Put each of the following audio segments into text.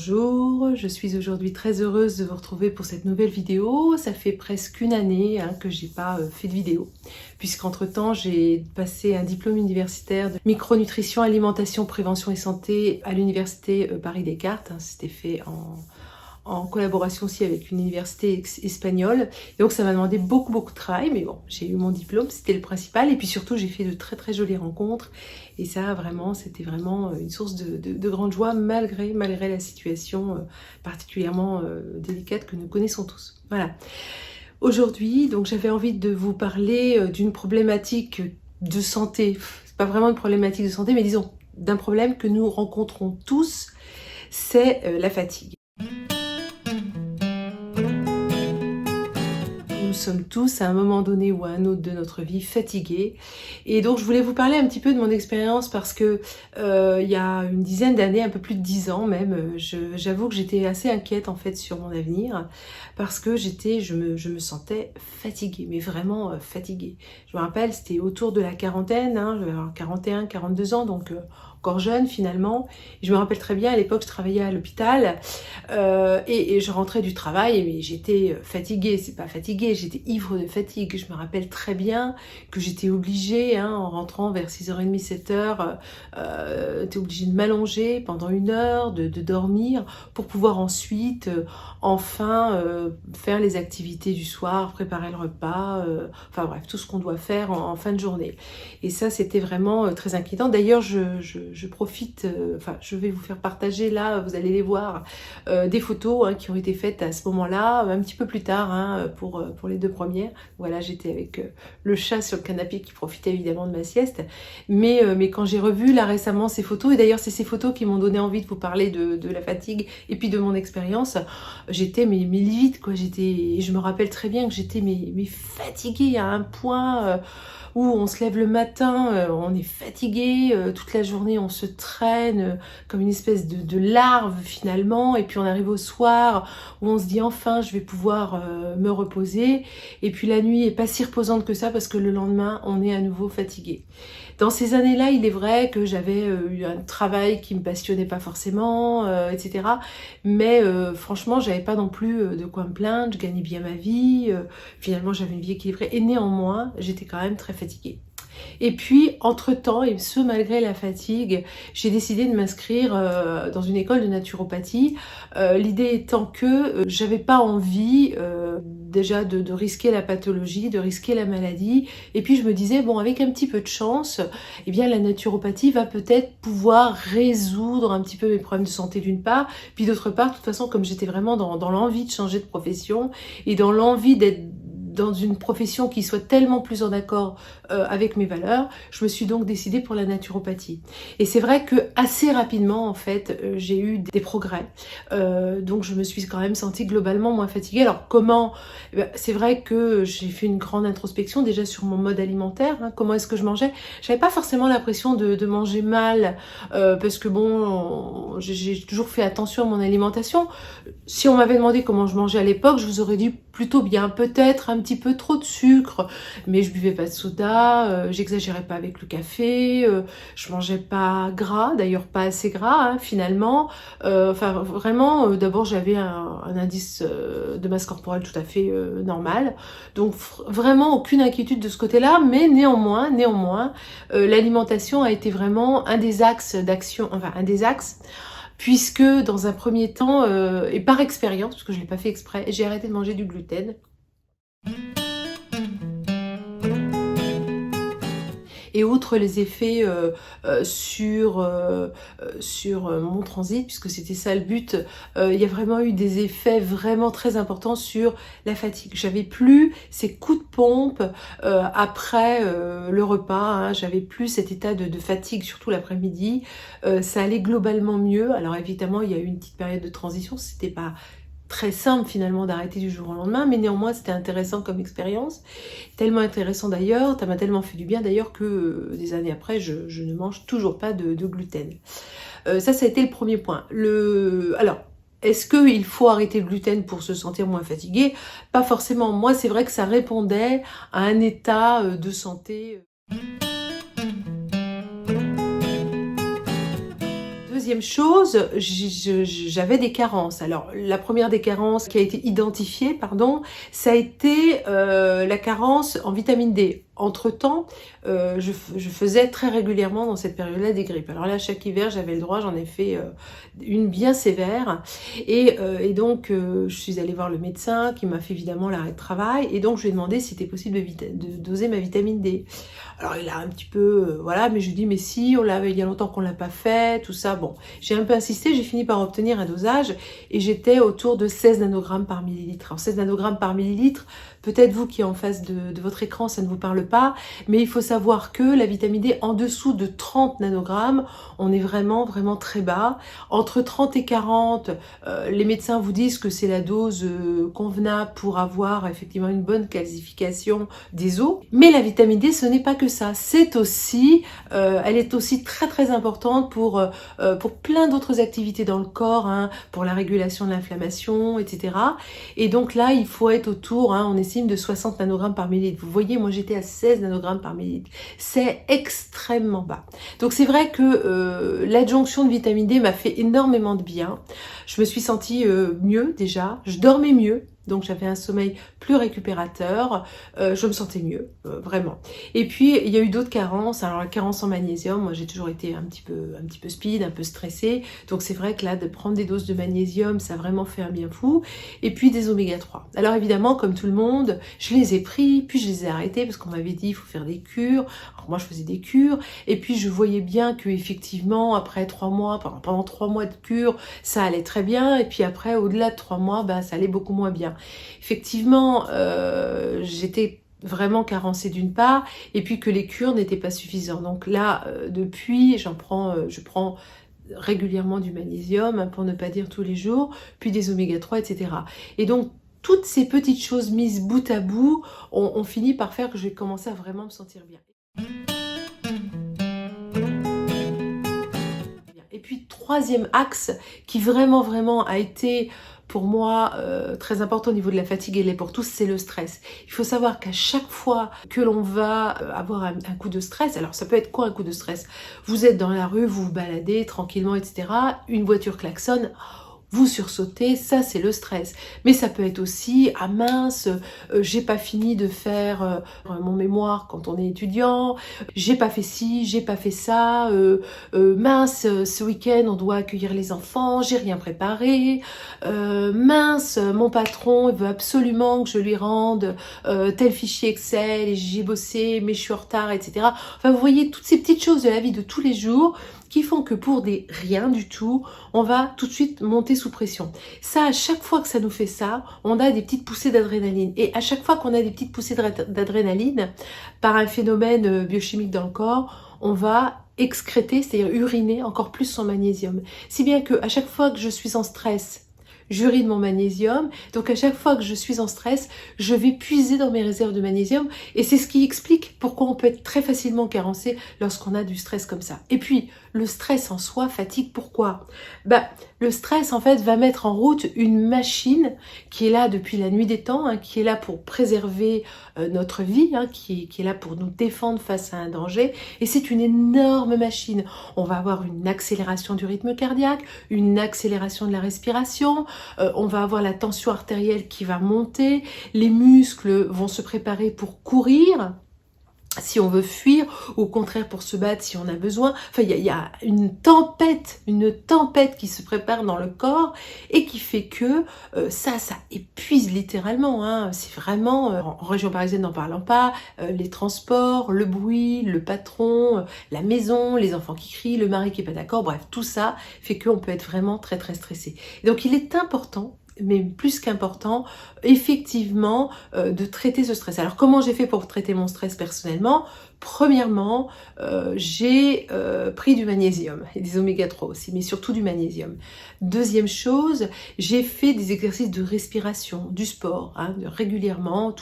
Bonjour, je suis aujourd'hui très heureuse de vous retrouver pour cette nouvelle vidéo. Ça fait presque une année que j'ai pas fait de vidéo, puisqu'entre temps j'ai passé un diplôme universitaire de micronutrition, alimentation, prévention et santé à l'université Paris-Descartes. C'était fait en collaboration aussi avec une université espagnole. Et donc ça m'a demandé beaucoup de travail, mais bon, j'ai eu mon diplôme, c'était le principal. Et puis surtout, j'ai fait de très jolies rencontres. Et ça, vraiment, c'était vraiment une source de grande joie, malgré la situation particulièrement délicate que nous connaissons tous. Voilà. Aujourd'hui, donc j'avais envie de vous parler d'une problématique de santé. C'est pas vraiment une problématique de santé, mais disons, d'un problème que nous rencontrons tous, c'est la fatigue. Nous sommes tous à un moment donné ou à un autre de notre vie fatigués, et donc je voulais vous parler un petit peu de mon expérience parce que il y a une dizaine d'années, un peu plus de 10 ans même, j'avoue que j'étais assez inquiète en fait sur mon avenir parce que je me sentais fatiguée, mais vraiment fatiguée. Je me rappelle, c'était autour de la quarantaine, je vais avoir 41, 42 ans, donc encore jeune finalement. Et je me rappelle très bien, à l'époque je travaillais à l'hôpital et je rentrais du travail, mais j'étais fatiguée, c'est pas fatiguée, j'étais ivre de fatigue. Je me rappelle très bien que j'étais obligée, en rentrant vers 6h30, 7h, t'es obligée de m'allonger pendant 1 heure, de dormir, pour pouvoir ensuite, enfin, faire les activités du soir, préparer le repas, enfin bref, tout ce qu'on doit faire en fin de journée. Et ça, c'était vraiment très inquiétant. D'ailleurs, je profite, enfin, je vais vous faire partager là, vous allez les voir, des photos qui ont été faites à ce moment-là, un petit peu plus tard, pour les 2 premières. Voilà, j'étais avec le chat sur le canapé qui profitait évidemment de ma sieste. Mais quand j'ai revu là récemment ces photos, et d'ailleurs c'est ces photos qui m'ont donné envie de vous parler de la fatigue et puis de mon expérience, j'étais mais livide quoi. Je me rappelle très bien que j'étais mais fatiguée à un point où on se lève le matin, on est fatigué, toute la journée on se traîne comme une espèce de larve finalement, et puis on arrive au soir où on se dit enfin je vais pouvoir me reposer, et puis la nuit est pas si reposante que ça parce que le lendemain on est à nouveau fatigué. Dans ces années-là, il est vrai que j'avais eu un travail qui me passionnait pas forcément, etc. Mais franchement, j'avais pas non plus de quoi me plaindre, je gagnais bien ma vie, finalement j'avais une vie équilibrée, et néanmoins, j'étais quand même très fatiguée. Et puis, entre-temps, et ce malgré la fatigue, j'ai décidé de m'inscrire dans une école de naturopathie. L'idée étant que j'avais pas envie déjà de risquer la pathologie, de risquer la maladie. Et puis je me disais, bon, avec un petit peu de chance, eh bien la naturopathie va peut-être pouvoir résoudre un petit peu mes problèmes de santé d'une part. Puis d'autre part, de toute façon, comme j'étais vraiment dans l'envie de changer de profession et dans l'envie d'être dans une profession qui soit tellement plus en accord avec mes valeurs, je me suis donc décidée pour la naturopathie. Et c'est vrai que assez rapidement, en fait, j'ai eu des progrès. Donc je me suis quand même sentie globalement moins fatiguée. Alors comment? C'est vrai que j'ai fait une grande introspection déjà sur mon mode alimentaire. Comment est-ce que je mangeais? J'avais pas forcément l'impression de manger mal, parce que bon, j'ai toujours fait attention à mon alimentation. Si on m'avait demandé comment je mangeais à l'époque, je vous aurais dit plutôt bien, peut-être un petit peu trop de sucre, mais je buvais pas de soda, j'exagérais pas avec le café, je mangeais pas gras, d'ailleurs pas assez gras finalement. Enfin vraiment, d'abord j'avais un indice de masse corporelle tout à fait normal, donc vraiment aucune inquiétude de ce côté-là, mais néanmoins, l'alimentation a été vraiment un des axes d'action, enfin un des axes, puisque dans un premier temps, et par expérience, parce que je ne l'ai pas fait exprès, j'ai arrêté de manger du gluten. Et outre les effets sur mon transit, puisque c'était ça le but, il y a vraiment eu des effets vraiment très importants sur la fatigue. J'avais plus ces coups de pompe après le repas, j'avais plus cet état de fatigue, surtout l'après-midi. Ça allait globalement mieux. Alors évidemment, il y a eu une petite période de transition, c'était pas très simple finalement d'arrêter du jour au lendemain, mais néanmoins c'était intéressant comme expérience, tellement intéressant d'ailleurs, ça m'a tellement fait du bien d'ailleurs que des années après je ne mange toujours pas de gluten. Ça a été le premier point. Alors, est-ce qu'il faut arrêter le gluten pour se sentir moins fatigué? Pas forcément. Moi c'est vrai que ça répondait à un état de santé. deuxième chose, j'avais des carences. Alors, la première des carences qui a été identifiée, pardon, ça a été la carence en vitamine D. Entre-temps, je faisais très régulièrement dans cette période-là des grippes. Alors là, chaque hiver, j'avais le droit, j'en ai fait une bien sévère. Et donc, je suis allée voir le médecin qui m'a fait évidemment l'arrêt de travail. Et donc, je lui ai demandé si c'était possible de doser ma vitamine D. Alors, il a un petit peu, voilà, mais je lui ai dit, mais si, il y a longtemps qu'on l'a pas fait, tout ça. Bon, j'ai un peu insisté, j'ai fini par obtenir un dosage et j'étais autour de 16 nanogrammes par millilitre. Alors, 16 nanogrammes par millilitre, peut-être vous qui êtes en face de votre écran, ça ne vous parle pas, mais il faut savoir que la vitamine D, en dessous de 30 nanogrammes, on est vraiment, vraiment très bas. Entre 30 et 40, les médecins vous disent que c'est la dose convenable pour avoir effectivement une bonne calcification des os. Mais la vitamine D, ce n'est pas que ça. C'est aussi, elle est aussi très, très importante pour plein d'autres activités dans le corps, hein, pour la régulation de l'inflammation, etc. Et donc là, il faut être autour, hein, on estime de 60 nanogrammes par millilitre. Vous voyez, moi j'étais à 16 nanogrammes par millilitre. C'est extrêmement bas. Donc c'est vrai que l'adjonction de vitamine D m'a fait énormément de bien. Je me suis sentie mieux déjà, je dormais mieux. Donc j'avais un sommeil plus récupérateur, je me sentais mieux, vraiment. Et puis il y a eu d'autres carences. Alors la carence en magnésium, moi j'ai toujours été un petit peu speed, un peu stressée. Donc c'est vrai que là de prendre des doses de magnésium, ça a vraiment fait un bien fou. Et puis des oméga 3. Alors évidemment, comme tout le monde, je les ai pris, puis je les ai arrêtés parce qu'on m'avait dit il faut faire des cures. Alors moi je faisais des cures, et puis je voyais bien que effectivement après 3 mois, pendant 3 mois de cure, ça allait très bien. Et puis après, au-delà de 3 mois, bah, ça allait beaucoup moins bien. Effectivement, j'étais vraiment carencée d'une part, et puis que les cures n'étaient pas suffisantes. Donc là, depuis, je prends régulièrement du magnésium, hein, pour ne pas dire tous les jours, puis des oméga 3, etc. Et donc, toutes ces petites choses mises bout à bout, on finit par faire que je vais commencer à vraiment me sentir bien. Et puis, troisième axe qui vraiment a été pour moi très important au niveau de la fatigue, et l'est pour tous, c'est le stress. Il faut savoir qu'à chaque fois que l'on va avoir un coup de stress, alors ça peut être quoi un coup de stress? Vous êtes dans la rue, vous vous baladez tranquillement, etc. Une voiture klaxonne, vous sursautez, ça c'est le stress. Mais ça peut être aussi, ah mince, j'ai pas fini de faire mon mémoire quand on est étudiant, j'ai pas fait ci, j'ai pas fait ça, mince, ce week-end on doit accueillir les enfants, j'ai rien préparé, mince, mon patron il veut absolument que je lui rende tel fichier Excel et j'ai bossé mais je suis en retard, etc. Enfin vous voyez toutes ces petites choses de la vie de tous les jours qui font que pour des rien du tout, on va tout de suite monter sous pression. Ça, à chaque fois que ça nous fait ça, on a des petites poussées d'adrénaline. Et à chaque fois qu'on a des petites poussées d'adrénaline, par un phénomène biochimique dans le corps, on va excréter, c'est-à-dire uriner encore plus son magnésium. Si bien que à chaque fois que je suis en stress, j'urine mon magnésium, donc à chaque fois que je suis en stress, je vais puiser dans mes réserves de magnésium, et c'est ce qui explique pourquoi on peut être très facilement carencé lorsqu'on a du stress comme ça. Et puis, le stress en soi fatigue, pourquoi? Le stress en fait va mettre en route une machine qui est là depuis la nuit des temps, hein, qui est là pour préserver notre vie, hein, qui est là pour nous défendre face à un danger, et c'est une énorme machine. On va avoir une accélération du rythme cardiaque, une accélération de la respiration, on va avoir la tension artérielle qui va monter, les muscles vont se préparer pour courir, si on veut fuir, ou au contraire pour se battre si on a besoin. Enfin, il y a une tempête qui se prépare dans le corps et qui fait que ça épuise littéralement, hein. C'est vraiment, en région parisienne n'en parlant pas, les transports, le bruit, le patron, la maison, les enfants qui crient, le mari qui est pas d'accord, bref, tout ça fait qu'on peut être vraiment très très stressé. Et donc il est important, mais plus qu'important, effectivement, de traiter ce stress. Alors, comment j'ai fait pour traiter mon stress personnellement? Premièrement, j'ai pris du magnésium et des oméga 3 aussi, mais surtout du magnésium. Deuxième chose, j'ai fait des exercices de respiration, du sport, hein, régulièrement,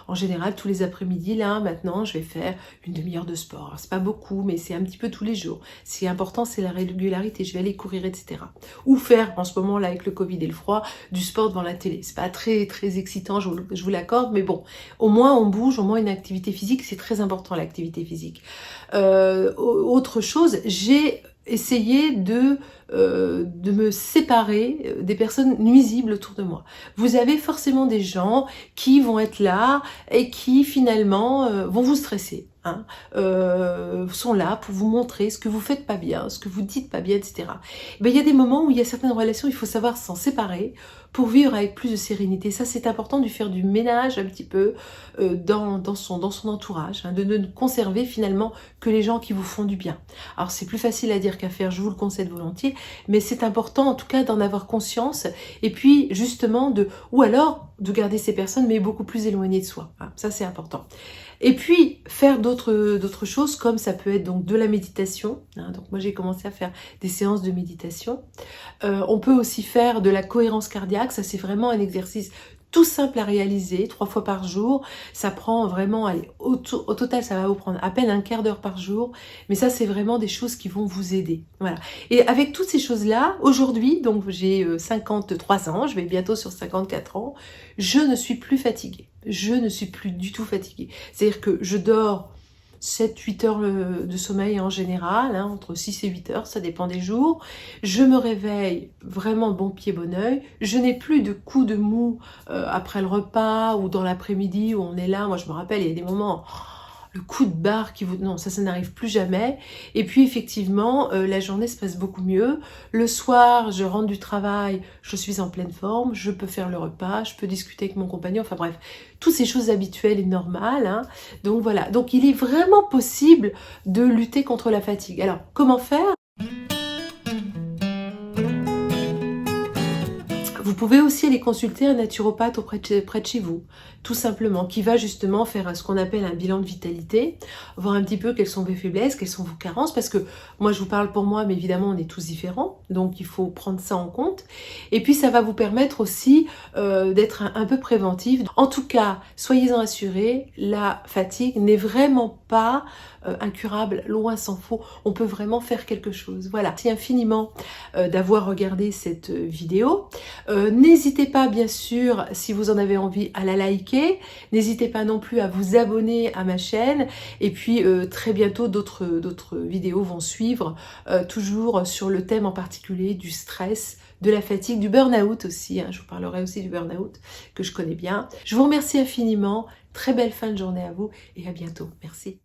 en général tous les après-midi. Là, maintenant, je vais faire une demi-heure de sport. Alors, c'est pas beaucoup, mais c'est un petit peu tous les jours. Ce qui est important, c'est la régularité. Je vais aller courir, etc. Ou faire, en ce moment là, avec le Covid et le froid, du sport devant la télé. C'est pas très très excitant, je vous l'accorde, mais bon, au moins on bouge, au moins une activité physique, c'est très important l'activité physique. Autre chose, j'ai essayer de me séparer des personnes nuisibles autour de moi. Vous avez forcément des gens qui vont être là et qui finalement vont vous stresser. Hein, sont là pour vous montrer ce que vous faites pas bien, ce que vous dites pas bien, etc. Ben, il y a des moments où il y a certaines relations, il faut savoir s'en séparer pour vivre avec plus de sérénité. Ça, c'est important de faire du ménage un petit peu dans son entourage, hein, de ne conserver finalement que les gens qui vous font du bien. Alors, c'est plus facile à dire qu'à faire, je vous le concède volontiers, mais c'est important en tout cas d'en avoir conscience et puis justement ou alors de garder ces personnes mais beaucoup plus éloignées de soi. Hein, ça, c'est important. Et puis, faire d'autres choses, comme ça peut être donc de la méditation. Hein, donc moi, j'ai commencé à faire des séances de méditation. On peut aussi faire de la cohérence cardiaque. Ça, c'est vraiment un exercice tout simple à réaliser, 3 fois par jour. Ça prend vraiment, allez, au total, ça va vous prendre à peine un quart d'heure par jour. Mais ça, c'est vraiment des choses qui vont vous aider. Voilà. Et avec toutes ces choses-là, aujourd'hui, donc j'ai 53 ans, je vais bientôt sur 54 ans, je ne suis plus fatiguée. Je ne suis plus du tout fatiguée. C'est-à-dire que je dors 7-8 heures de sommeil en général, hein, entre 6 et 8 heures, ça dépend des jours. Je me réveille vraiment bon pied, bon oeil. Je n'ai plus de coups de mou après le repas ou dans l'après-midi où on est là. Moi, je me rappelle, il y a des moments... le coup de barre qui vous... Non, ça n'arrive plus jamais. Et puis, effectivement, la journée se passe beaucoup mieux. Le soir, je rentre du travail, je suis en pleine forme, je peux faire le repas, je peux discuter avec mon compagnon, enfin bref, toutes ces choses habituelles et normales. Hein. Donc voilà, donc il est vraiment possible de lutter contre la fatigue. Alors, comment faire ? Vous pouvez aussi aller consulter un naturopathe près de chez vous, tout simplement, qui va justement faire ce qu'on appelle un bilan de vitalité, voir un petit peu quelles sont vos faiblesses, quelles sont vos carences, parce que moi je vous parle pour moi, mais évidemment on est tous différents, donc il faut prendre ça en compte. Et puis ça va vous permettre aussi d'être un peu préventif. En tout cas, soyez-en assurés, la fatigue n'est vraiment pas incurable, loin s'en faut, on peut vraiment faire quelque chose. Voilà, merci infiniment d'avoir regardé cette vidéo. N'hésitez pas bien sûr, si vous en avez envie, à la liker. N'hésitez pas non plus à vous abonner à ma chaîne. Et puis très bientôt d'autres vidéos vont suivre, toujours sur le thème en particulier du stress, de la fatigue, du burn-out aussi. Hein. Je vous parlerai aussi du burn-out que je connais bien. Je vous remercie infiniment. Très belle fin de journée à vous et à bientôt. Merci.